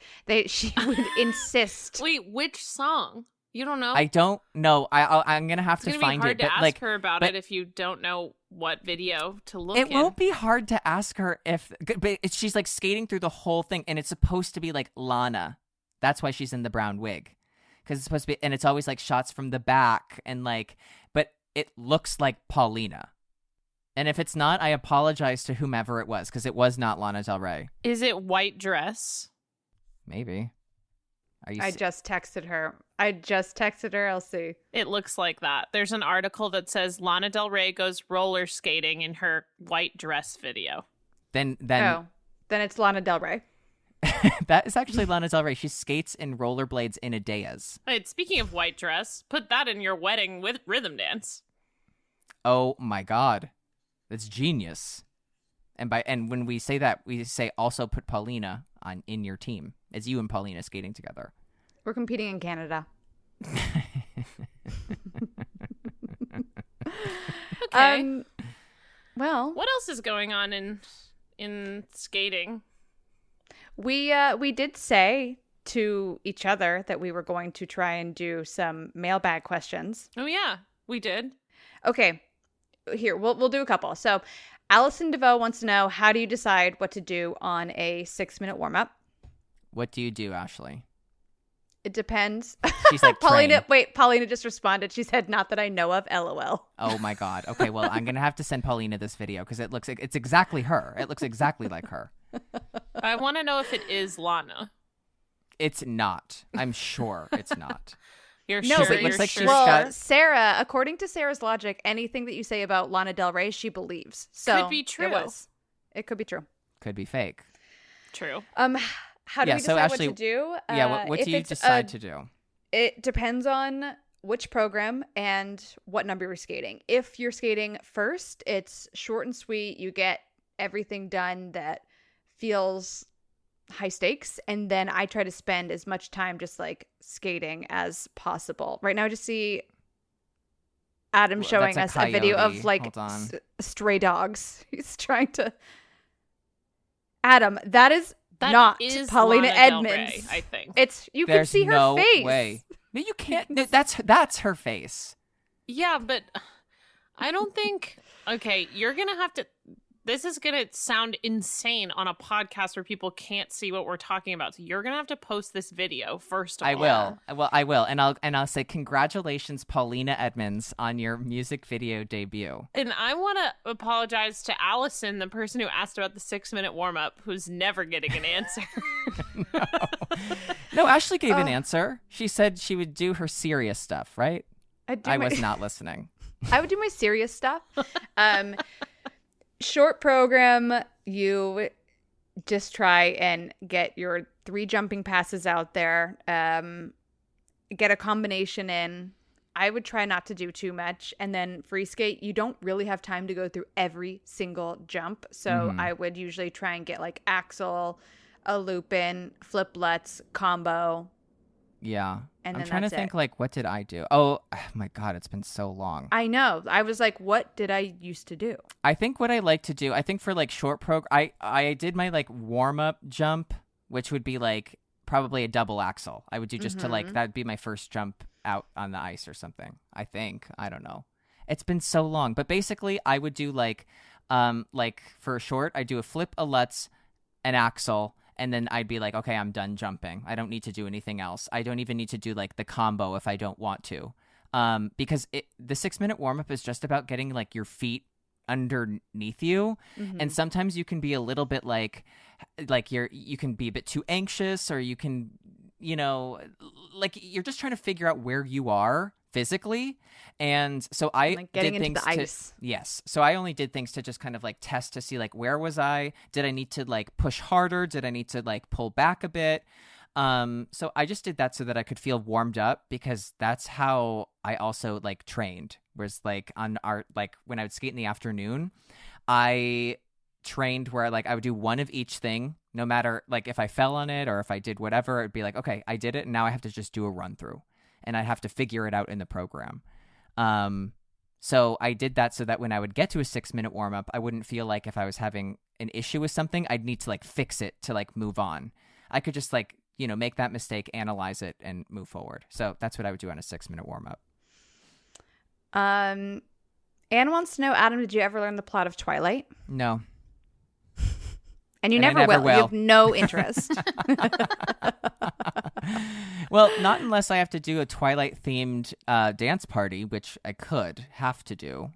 She would insist. Wait, which song? You don't know? I don't know. I'm going to have It's to going to be find hard it. to But ask like, her about but it if you don't know what video to look it in. won't be hard to ask her but she's like skating through the whole thing, and it's supposed to be like Lana. That's why she's in the brown wig. Because it's supposed to be, and it's always like shots from the back, and like, but it looks like Paulina. And if it's not, I apologize to whomever it was, because it was not Lana Del Rey. Is it white dress? Maybe. Are you? I just texted her. I'll see. It looks like that. There's an article that says Lana Del Rey goes roller skating in her white dress video. Then Then it's Lana Del Rey. that is actually Lana Del Rey. She skates in rollerblades in Adeas. Wait, speaking of white dress, put that in your wedding with rhythm dance. Oh my God, that's genius. And when we say that, we say also put Paulina in your team. It's you and Paulina skating together. We're competing in Canada. Okay. Well, What else is going on in skating? we did say to each other that we were going to try and do some mailbag questions. Oh yeah, we did. Okay, here we'll do a couple. So, Allison DeVoe wants to know, how do you decide what to do on a 6-minute warm up? What do you do, Ashley? It depends. She's like, Paulina. train. Wait, Paulina just responded. She said, "Not that I know of." LOL. Oh my God. Okay, well, I'm gonna have to send Paulina this video because it's exactly her. It looks exactly like her. I want to know if it is Lana. It's not. I'm sure it's not. You're No, sure? but it looks you're like sure? she's Well, got- Sarah, according to Sarah's logic, anything that you say about Lana Del Rey, she believes. So Could be true. It could be true. Could be fake. True. How do Yeah, we so decide Ashley- what to do? Yeah. What if do you it's decide to do? It depends on which program and what number you're skating. If you're skating first, it's short and sweet. You get everything done that feels high stakes, and then I try to spend as much time just like skating as possible. Right now I just see Adam Well, showing that's us a a video coyote. of like Hold on. stray dogs. He's trying to Adam, that is That not is Paulina Lana Del Edmonds. Rey, I think. It's you can There's see her no face. way. No, you can't. No, that's her face. Yeah, but I don't think. Okay, you're gonna have to. This is gonna sound insane on a podcast where people can't see what we're talking about. So you're gonna have to post this video first of all. I will. Well, I will, and I'll say congratulations, Paulina Edmonds, on your music video debut. And I want to apologize to Allison, the person who asked about the 6-minute warm up, who's never getting an answer. No, Ashley gave an answer. She said she would do her serious stuff, right? I was not listening. I would do my serious stuff. Short program, you just try and get your 3 jumping passes out there. Get a combination in. I would try not to do too much. And then free skate, you don't really have time to go through every single jump. So I would usually try and get like axel, a loop in, flip lutz, combo. Yeah. And I'm then trying to that's think it. like, what did I do? Oh my God, it's been so long. I know. I was like, what did I used to do? I think what I like to do, I think for like short I did my like warm up jump, which would be like probably a double axel. I would do just to like, that'd be my first jump out on the ice or something. I think. I don't know. It's been so long. But basically I would do like for a short, I do a flip, a lutz, an axel, and then I'd be like, okay, I'm done jumping. I don't need to do anything else. I don't even need to do like the combo if I don't want to. Because the 6-minute warm up is just about getting like your feet underneath you. And sometimes you can be a little bit like you can be a bit too anxious, or you can, like you're just trying to figure out where you are physically. And so I like getting did into things the ice. Yes. So I only did things to just kind of like test to see like, where was I? Did I need to like push harder? Did I need to like pull back a bit? So I just did that so that I could feel warmed up, because that's how I also like trained. Whereas like on our, like when I would skate in the afternoon, I trained where like I would do one of each thing, no matter like if I fell on it or if I did whatever. It'd be like, okay, I did it, and now I have to just do a run through, and I'd have to figure it out in the program. So I did that so that when I would get to a 6-minute warm up, I wouldn't feel like if I was having an issue with something, I'd need to like fix it to like move on. I could just like, make that mistake, analyze it, and move forward. So that's what I would do on a 6-minute warm up. Anne wants to know, Adam, did you ever learn the plot of Twilight? No. And you And I never, never will. You have no interest. Well, not unless I have to do a Twilight themed dance party, which I could have to do.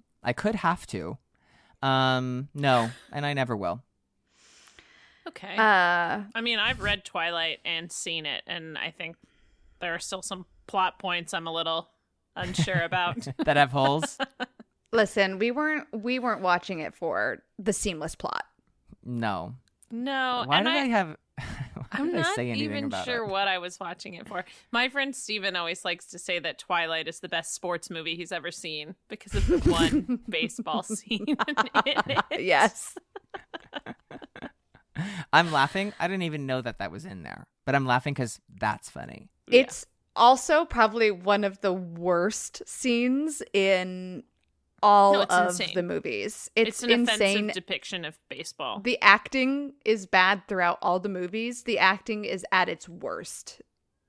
No, and I never will. Okay. I mean, I've read Twilight and seen it, and I think there are still some plot points I'm a little unsure about. That have holes? Listen, we weren't watching it for the seamless plot. No. No. Why and did I have... I'm did I not say anything even about sure it? what I was watching it for. My friend Steven always likes to say that Twilight is the best sports movie he's ever seen because of the one baseball scene in it. Yes. I'm laughing. I didn't even know that was in there. But I'm laughing because that's funny. It's also probably one of the worst scenes in all of insane. the movies. It's an insane offensive depiction of baseball. The acting is bad throughout all the movies. The acting is at its worst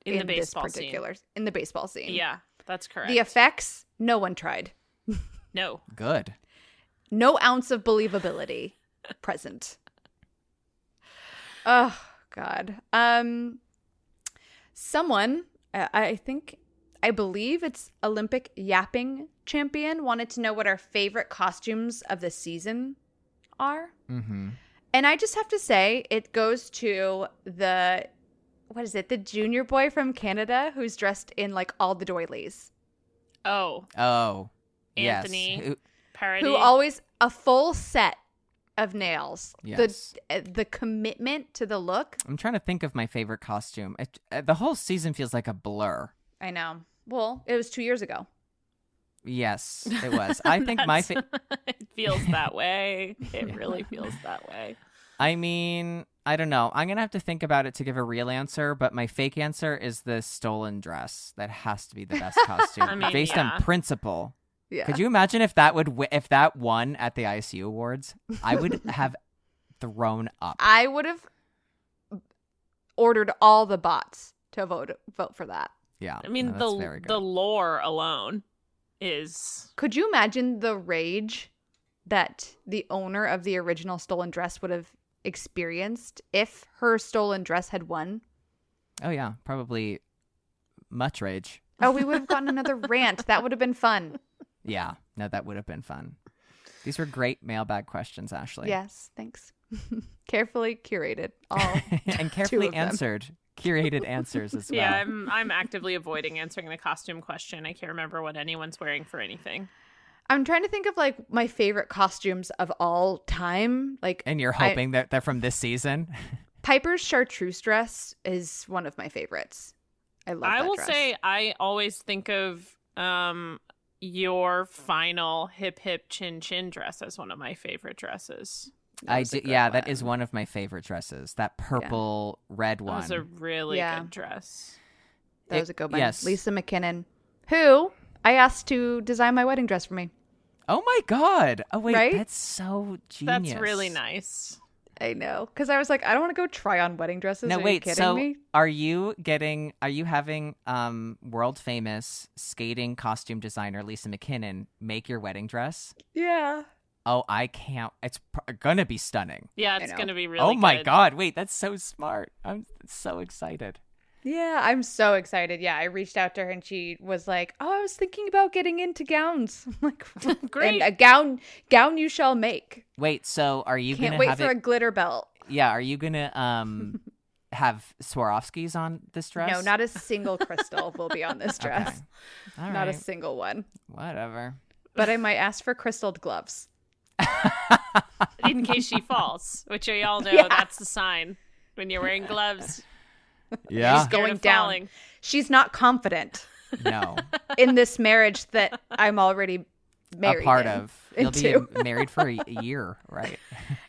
in the this baseball particular scene. In the baseball scene. Yeah, that's correct. The effects, no one tried. No. Good. No ounce of believability present. Oh God. Someone, I believe it's Olympic yapping champion, wanted to know what our favorite costumes of the season are. Mm-hmm. And I just have to say, it goes to the junior boy from Canada who's dressed in like all the doilies. Oh. Anthony Yes. Parody. Who always a full set of nails. Yes. The commitment to the look. I'm trying to think of my favorite costume. The whole season feels like a blur. I know. Well, it was 2 years ago. Yes, it was. I think my it feels that way. It really feels that way. I mean, I don't know. I'm going to have to think about it to give a real answer, but my fake answer is the stolen dress. That has to be the best costume. I mean, based yeah. on principle. Yeah. Could you imagine if that if that won at the ICU Awards? I would have thrown up. I would have ordered all the bots to vote for that. Yeah. I mean, no, that's very good. the lore alone is... Could you imagine the rage that the owner of the original stolen dress would have experienced if her stolen dress had won? Oh, yeah. Probably much rage. Oh, we would have gotten another rant. That would have been fun. Yeah. No, that would have been fun. These were great mailbag questions, Ashley. Yes, thanks. Carefully curated. All And two carefully of them. answered. Curated answers as well. Yeah, I'm actively avoiding answering the costume question. I can't remember what anyone's wearing for anything. I'm trying to think of like my favorite costumes of all time. Like, And you're hoping that they're from this season? Piper's chartreuse dress is one of my favorites. I love that I will dress. say I always think of your final hip hip chin chin dress as one of my favorite dresses. That is one of my favorite dresses. That purple red That one. was a really Yeah. good dress. That was a good one. yes. Lisa McKinnon, who I asked to design my wedding dress for me. Oh my God. Oh wait, Right? that's so genius. That's really nice. I know, because I was like, I don't want to go try on wedding dresses. No, Are you wait. kidding So, me? are you having world famous skating costume designer Lisa McKinnon make your wedding dress? Yeah. Oh, I can't. It's gonna be stunning. Yeah, it's know. going to be really Oh my good. God! Wait, that's so smart. I'm so excited. Yeah, I'm so excited. Yeah, I reached out to her and she was like, "Oh, I was thinking about getting into gowns." I'm like, Great. And a gown you shall make. Wait, so are you Can't gonna wait have for it? a glitter belt. Yeah, are you gonna have Swarovskis on this dress? No, not a single crystal will be on this dress. Okay. All Not a right. single one. Whatever. But I might ask for crystalled gloves. In case she falls, which we all know Yeah. that's the sign when you're wearing gloves. Yeah. Scared Going of down. falling. She's not confident No. in this marriage that I'm already married A part in- of. You'll into. be married for a year, right?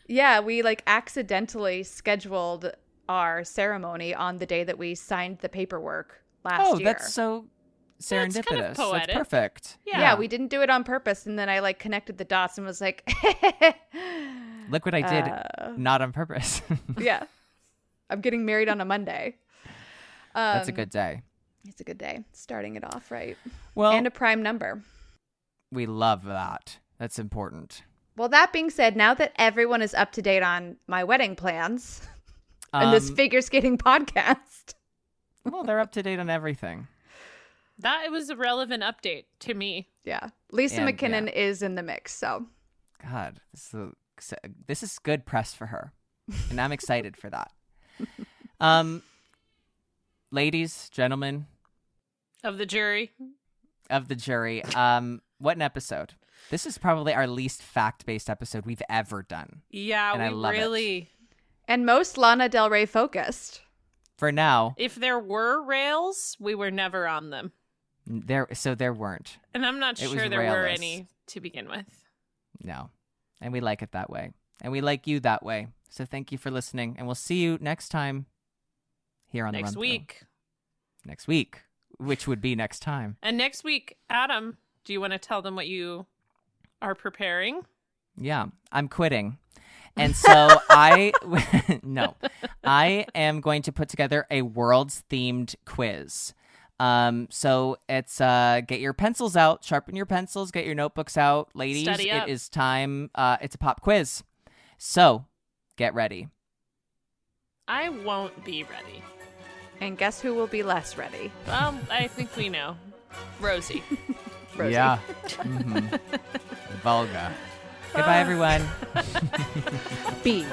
Yeah, we like accidentally scheduled our ceremony on the day that we signed the paperwork last year. That's so serendipitous. That's kind of poetic. That's perfect. Yeah, we didn't do it on purpose, and then I like connected the dots and was like, Look what I did, not on purpose. yeah, I'm getting married on a Monday. That's a good day. It's a good day, starting it off right, Well, and a prime number. we love that. That's important. Well, that being said, now that everyone is up to date on my wedding plans and this figure skating podcast, Well, they're up to date on everything. That was a relevant update to me. yeah, Lisa And, McKinnon is in the mix. So God, this is good press for her, and I'm excited for that. Ladies, gentlemen Of the jury. of the jury, what an episode! This is probably our least fact-based episode we've ever done. Yeah, And I we love it. really. and most Lana Del Rey focused. For now, If there were rails, we were never on them. there weren't. And I'm not It was sure there were railless. any to begin with. No. And we like it that way. And we like you that way. So thank you for listening. And we'll see you next time here on the Next Run-Through. week. Next week, which would be next time. And next week, Adam, do you want to tell them what you are preparing? Yeah, I'm quitting. And so I am going to put together a world's themed quiz. So it's get your pencils out, sharpen your pencils, get your notebooks out. Ladies, Study up. it is time. It's a pop quiz. So get ready. I won't be ready. And guess who will be less ready? Well, I think we know. Rosie. Rosie. Yeah. Volga. Goodbye, everyone. BITCH.